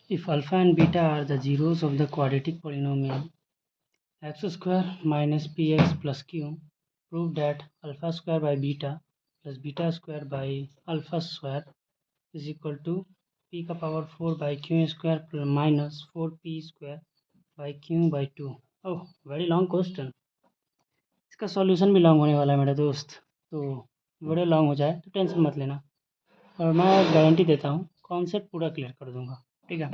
If alpha and beta are the zeros of the quadratic polynomial x square minus px plus q, prove that alpha square by beta plus beta square by alpha square is equal to p का power 4 by q square minus 4p square by q by 2. Oh very long question, इसका solution भी long होने वाला है मेरे दोस्त, तो video long हो जाए तो टेंशन मत लेना, और मैं गारंटी देता हूँ कॉन्सेप्ट पूरा क्लियर कर दूंगा। ठीक है,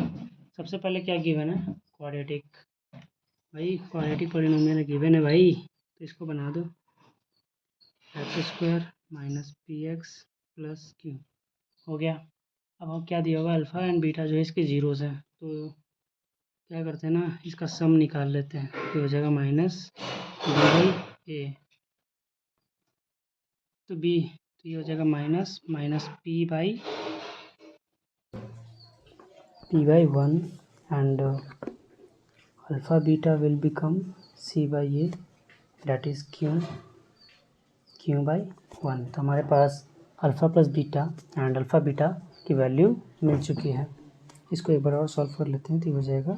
सबसे पहले क्या गिवन है, क्वाड्रेटिक, भाई क्वाड्रेटिक पॉलिनोमियल गिवन है भाई, तो इसको बना दो x square minus P x plus Q, हो गया। अब हम क्या दिया होगा, अल्फ़ा एंड बीटा जो है इसके जीरोज़ हैं, तो क्या करते हैं ना, इसका सम निकाल लेते हैं, तो हो जाएगा माइनस बी बाई ए, तो बी, तो ये हो जाएगा minus minus P by 1 and alpha beta will become C by A, that is Q by 1। तो हमारे पास alpha plus beta and alpha beta की वैल्यू मिल चुकी है। इसको एक बार और सॉल्व कर लेते हैं, तो हो जाएगा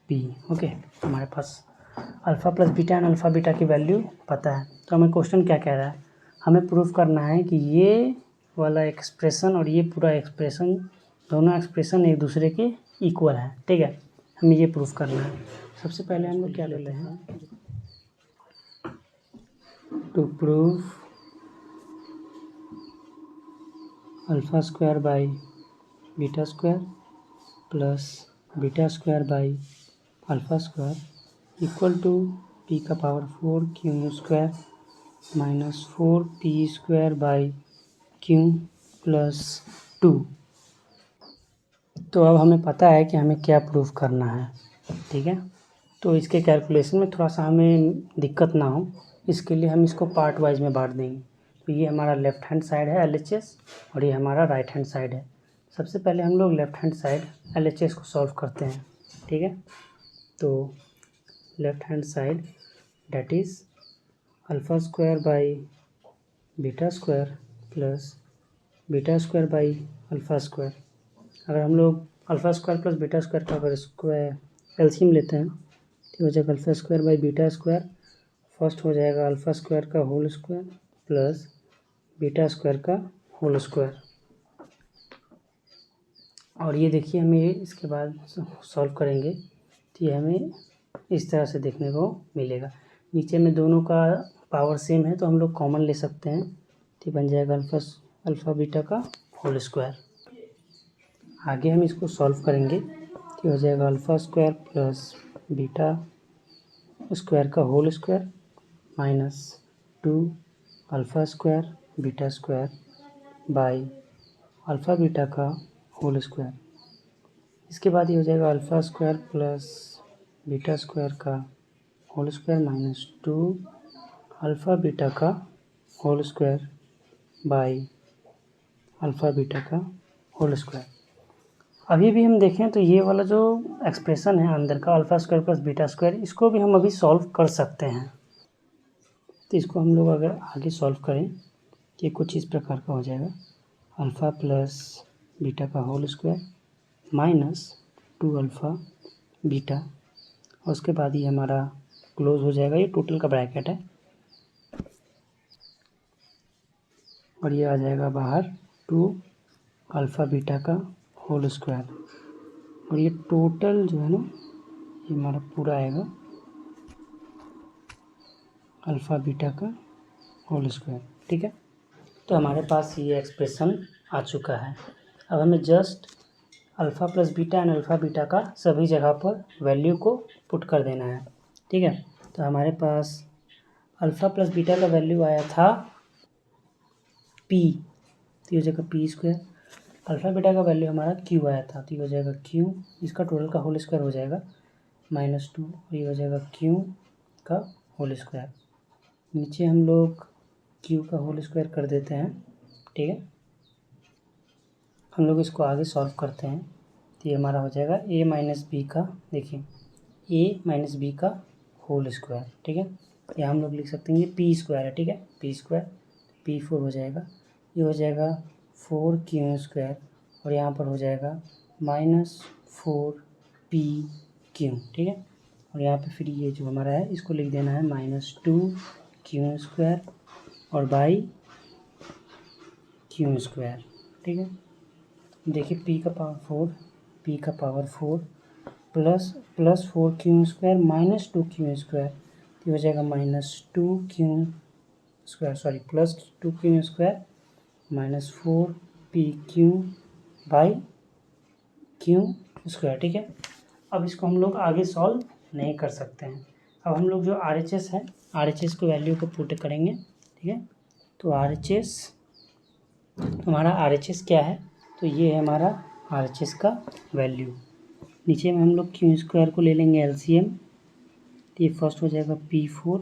पी। ओके, हमारे पास alpha plus beta and alpha beta की वैल्यू पता है। तो हमें क्वेश्चन क्या कह रहा है, हमें प्रूफ करना है कि ये वाला एक्सप्रेशन और ये पूरा एक्सप्रेशन, दोनों एक्सप्रेशन एक दूसरे के इक्वल है। ठीक है, हमें ये प्रूफ करना है। सबसे पहले हम लोग क्या ले रहे हैं, to prove alpha square by beta square plus beta square by alpha square equal to P का power 4 Q square minus 4p square by Q plus 2। तो अब हमें पता है कि हमें क्या प्रूफ करना है। ठीक है, तो इसके कैलकुलेशन में थोड़ा सा हमें दिक्कत ना हो, इसके लिए हम इसको पार्ट वाइज में बांट देंगे। तो ये हमारा लेफ़्ट हैंड साइड है LHS और ये हमारा राइट हैंड साइड है। सबसे पहले हम लोग लेफ़्ट हैंड साइड LHS को सॉल्व करते हैं। ठीक है, तो left hand side that is alpha square by beta square plus beta square by alpha square. अगर हम लोग alpha square plus beta square का अगर स्क्वायर एलसीएम लेते हैं, तो हो जाएगा alpha square by beta square, first हो जाएगा अल्फ़ा स्क्वायर का whole square plus beta square का होल स्क्वायर। और ये देखिए, हमें इसके बाद सॉल्व करेंगे तो ये हमें इस तरह से देखने को मिलेगा। नीचे में दोनों का पावर सेम है, तो हम लोग कॉमन ले सकते हैं, तो बन जाएगा अल्फ़ा बीटा का होल स्क्वायर। आगे हम इसको सॉल्व करेंगे तो हो जाएगा alpha square plus beta square का whole square minus 2 alpha square beta square by alpha beta का होल स्क्वायर। इसके बाद ये हो जाएगा alpha square plus beta square का whole square minus 2 alpha beta का whole square by alpha beta का होल स्क्वायर। अभी भी हम देखें तो ये वाला जो एक्सप्रेशन है अंदर का alpha square plus beta square, इसको भी हम अभी सॉल्व कर सकते हैं। तो इसको हम लोग अगर आगे सॉल्व करें तो ये कुछ इस प्रकार का हो जाएगा, अल्फ़ा प्लस बीटा का whole square minus 2 alpha beta, और उसके बाद ये हमारा क्लोज हो जाएगा, ये टोटल का ब्रैकेट है, और ये आ जाएगा बाहर 2 अल्फ़ा बीटा का होल स्क्वायर, और ये टोटल जो है ना, ये हमारा पूरा आएगा अल्फ़ा बीटा का होल स्क्वायर। ठीक है, तो हमारे पास ये एक्सप्रेशन आ चुका है। अब हमें just alpha plus beta and alpha beta का सभी जगह पर वैल्यू को पुट कर देना है। ठीक है, तो हमारे पास अल्फ़ा प्लस बीटा का वैल्यू आया था p, तो ये हो जाएगा पी स्क्वायर। अल्फ़ा बीटा का वैल्यू हमारा q आया था, तो ये हो जाएगा q, इसका टोटल का होल स्क्वायर हो जाएगा माइनस 2, और ये हो जाएगा q का होल स्क्वायर। नीचे हम लोग q का होल स्क्वायर कर देते हैं। ठीक है, हम लोग इसको आगे सॉल्व करते हैं, तो ये हमारा हो जाएगा a माइनस बी का, देखिए a माइनस बी का होल स्क्वायर। ठीक है, या हम लोग लिख सकते हैं ये पी स्क्वायर है। ठीक है, पी स्क्वायर p4 हो जाएगा, ये हो जाएगा 4 क्यू स्क्वायर, और यहाँ पर हो जाएगा माइनस 4pq, ठीक है। और यहाँ पे फिर ये जो हमारा है इसको लिख देना है -2q² और बाई q², ठीक है। देखिए p का पावर 4 प्लस 4q² -2q², तो हो जाएगा plus 2q² -4pq by q², ठीक है। अब इसको हम लोग आगे सॉल्व नहीं कर सकते हैं। अब हम लोग जो RHS है, RHS को वैल्यू को पुट करेंगे, ठीक है। तो हमारा RHS क्या है, तो ये है हमारा RHS का वैल्यू। नीचे में हम लोग q² को ले लेंगे LCM, तो ये फर्स्ट हो जाएगा P4,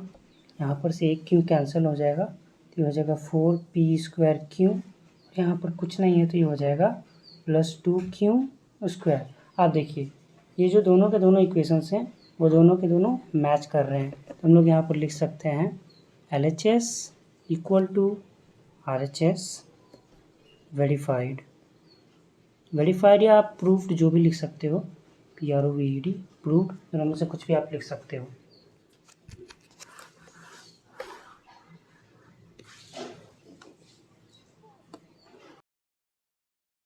यहाँ पर से एक q कैंसिल हो जाएगा, तो ये हो जाएगा 4p²q, यहाँ पर कुछ नहीं है तो ये हो जाएगा +2q²। आप देखिए ये जो दोनों के दोनों इक्वेशंस हैं वो दोनों के दोनों मैच कर रहे हैं, तो हम लोग यहाँ पर लिख सकते हैं LHS = RHS वेरीफाइड या आप प्रूफ्ड जो भी लिख सकते हो, PROVED प्रूफ्ड, दोनों में से कुछ भी आप लिख सकते हो।